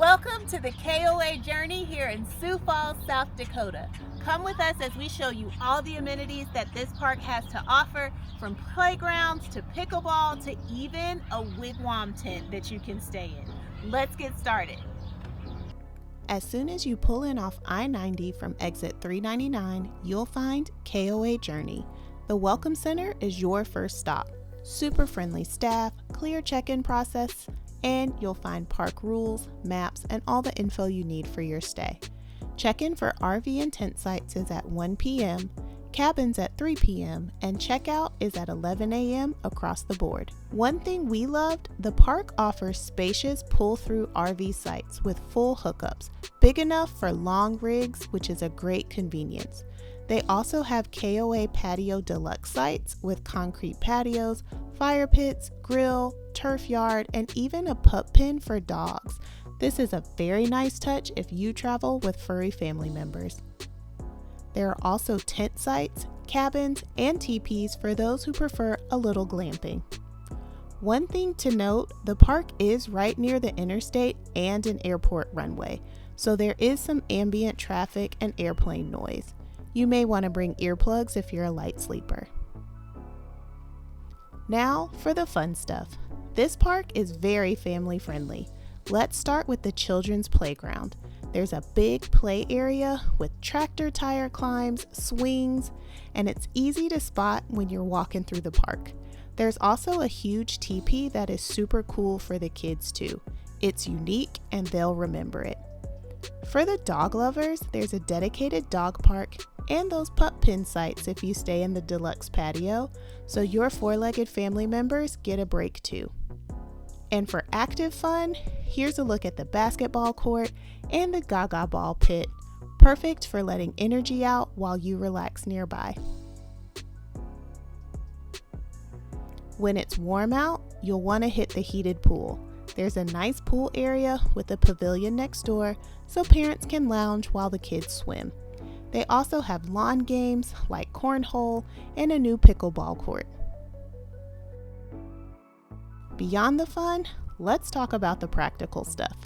Welcome to the KOA Journey here in Sioux Falls, South Dakota. Come with us as we show you all the amenities that this park has to offer, from playgrounds to pickleball to even a wigwam tent that you can stay in. Let's get started. As soon as you pull in off I-90 from exit 399, you'll find KOA Journey. The Welcome Center is your first stop. Super friendly staff, clear check-in process, and you'll find park rules, maps, and all the info you need for your stay. Check-in for RV and tent sites is at 1 p.m., cabins at 3 p.m., and checkout is at 11 a.m. across the board. One thing we loved, the park offers spacious pull-through RV sites with full hookups, big enough for long rigs, which is a great convenience. They also have KOA Patio Deluxe sites with concrete patios, fire pits, grill, turf yard, and even a pup pen for dogs. This is a very nice touch if you travel with furry family members. There are also tent sites, cabins, and teepees for those who prefer a little glamping. One thing to note, the park is right near the interstate and an airport runway, so there is some ambient traffic and airplane noise. You may want to bring earplugs if you're a light sleeper. Now for the fun stuff. This park is very family friendly. Let's start with the children's playground. There's a big play area with tractor tire climbs, swings, and it's easy to spot when you're walking through the park. There's also a huge teepee that is super cool for the kids too. It's unique and they'll remember it. For the dog lovers, there's a dedicated dog park and those pup pen sites if you stay in the deluxe patio, so your four-legged family members get a break too. And for active fun, here's a look at the basketball court and the gaga ball pit, perfect for letting energy out while you relax nearby. When it's warm out, you'll want to hit the heated pool. There's a nice pool area with a pavilion next door so parents can lounge while the kids swim. They also have lawn games like cornhole and a new pickleball court. Beyond the fun, let's talk about the practical stuff.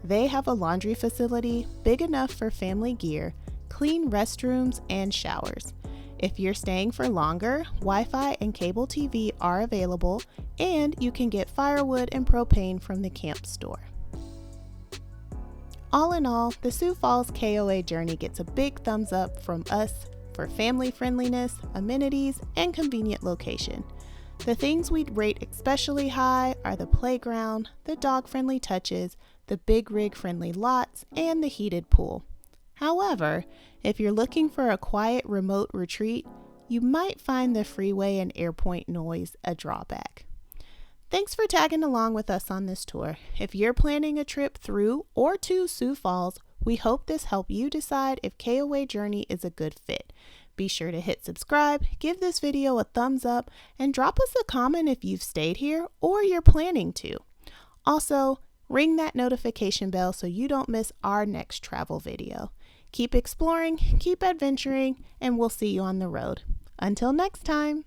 They have a laundry facility big enough for family gear, clean restrooms, and showers. If you're staying for longer, Wi-Fi and cable TV are available, and you can get firewood and propane from the camp store. All in all, the Sioux Falls KOA Journey gets a big thumbs up from us for family friendliness, amenities, and convenient location. The things we'd rate especially high are the playground, the dog-friendly touches, the big rig-friendly lots, and the heated pool. However, if you're looking for a quiet remote retreat, you might find the freeway and airport noise a drawback. Thanks for tagging along with us on this tour. If you're planning a trip through or to Sioux Falls, we hope this helped you decide if KOA Journey is a good fit. Be sure to hit subscribe, give this video a thumbs up, and drop us a comment if you've stayed here or you're planning to. Also, ring that notification bell so you don't miss our next travel video. Keep exploring, keep adventuring, and we'll see you on the road. Until next time.